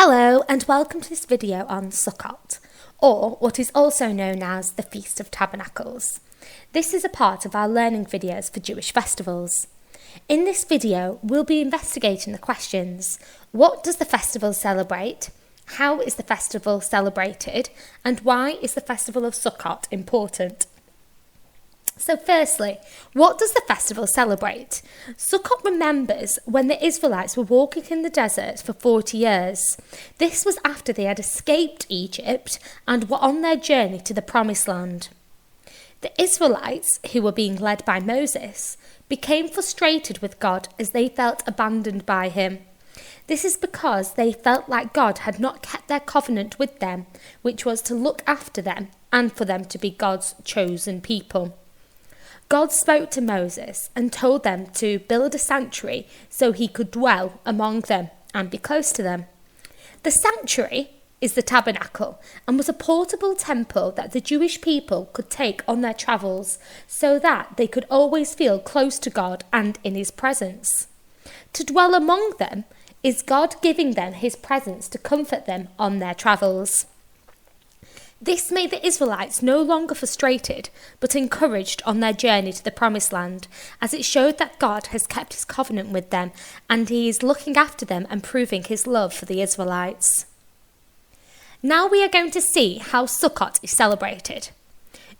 Hello and welcome to this video on Sukkot, or what is also known as the Feast of Tabernacles. This is a part of our learning videos for Jewish festivals. In this video, we'll be investigating the questions: what does the festival celebrate? How is the festival celebrated? And why is the festival of Sukkot important? So firstly, what does the festival celebrate? Sukkot remembers when the Israelites were walking in the desert for 40 years. This was after they had escaped Egypt and were on their journey to the Promised Land. The Israelites, who were being led by Moses, became frustrated with God as they felt abandoned by him. This is because they felt like God had not kept their covenant with them, which was to look after them and for them to be God's chosen people. God spoke to Moses and told them to build a sanctuary so he could dwell among them and be close to them. The sanctuary is the tabernacle and was a portable temple that the Jewish people could take on their travels so that they could always feel close to God and in his presence. To dwell among them is God giving them his presence to comfort them on their travels. This made the Israelites no longer frustrated, but encouraged on their journey to the Promised Land, as it showed that God has kept his covenant with them and he is looking after them and proving his love for the Israelites. Now we are going to see how Sukkot is celebrated.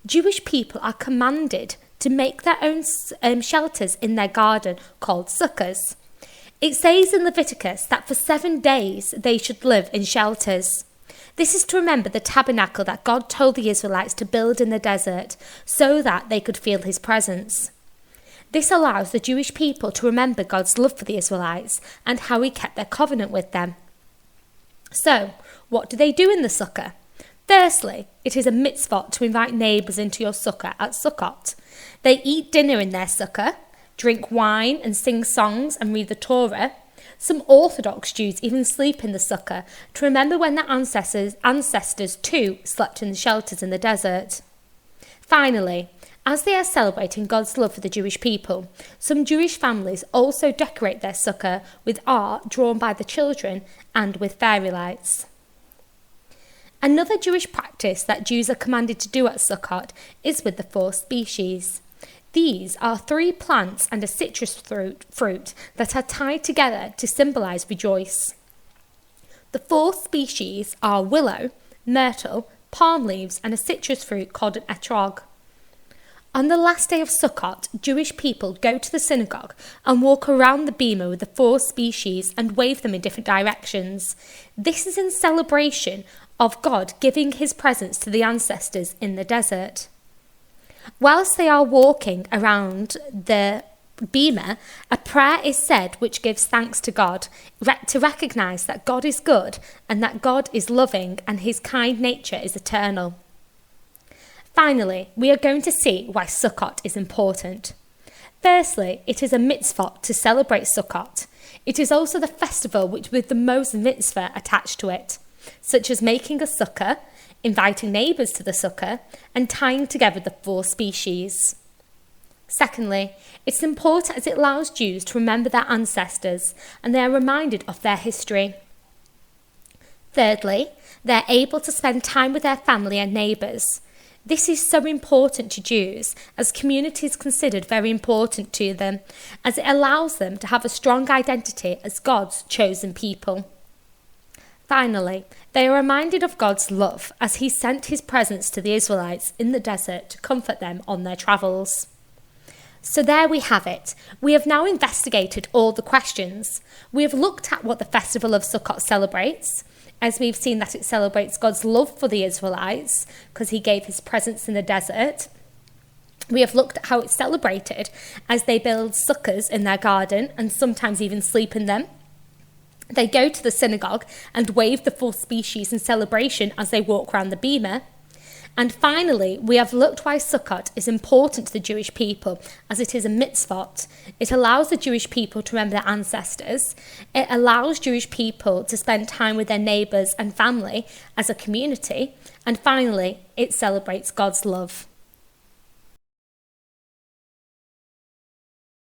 Jewish people are commanded to make their own shelters in their garden called sukkahs. It says in Leviticus that for 7 days they should live in shelters. This is to remember the tabernacle that God told the Israelites to build in the desert so that they could feel his presence. This allows the Jewish people to remember God's love for the Israelites and how he kept their covenant with them. So, what do they do in the sukkah? Firstly, it is a mitzvah to invite neighbours into your sukkah at Sukkot. They eat dinner in their sukkah, drink wine and sing songs and read the Torah. Some Orthodox Jews even sleep in the sukkah to remember when their ancestors too slept in the shelters in the desert. Finally, as they are celebrating God's love for the Jewish people, some Jewish families also decorate their sukkah with art drawn by the children and with fairy lights. Another Jewish practice that Jews are commanded to do at Sukkot is with the 4 species. These are 3 plants and a citrus fruit that are tied together to symbolise rejoice. The 4 species are willow, myrtle, palm leaves and a citrus fruit called an etrog. On the last day of Sukkot, Jewish people go to the synagogue and walk around the bima with the 4 species and wave them in different directions. This is in celebration of God giving his presence to the ancestors in the desert. Whilst they are walking around the bima, a prayer is said which gives thanks to God, to recognise that God is good and that God is loving and his kind nature is eternal. Finally, we are going to see why Sukkot is important. Firstly, it is a mitzvah to celebrate Sukkot. It is also the festival with the most mitzvah attached to it, such as making a sukkah, inviting neighbours to the sukkah, and tying together the 4 species. Secondly, it's important as it allows Jews to remember their ancestors and they are reminded of their history. Thirdly, they're able to spend time with their family and neighbours. This is so important to Jews, as community is considered very important to them, as it allows them to have a strong identity as God's chosen people. Finally, they are reminded of God's love as he sent his presence to the Israelites in the desert to comfort them on their travels. So there we have it. We have now investigated all the questions. We have looked at what the festival of Sukkot celebrates, as we've seen that it celebrates God's love for the Israelites because he gave his presence in the desert. We have looked at how it's celebrated as they build sukkahs in their garden and sometimes even sleep in them. They go to the synagogue and wave the 4 species in celebration as they walk around the bima. And finally, we have looked why Sukkot is important to the Jewish people, as it is a mitzvah. It allows the Jewish people to remember their ancestors. It allows Jewish people to spend time with their neighbours and family as a community. And finally, it celebrates God's love.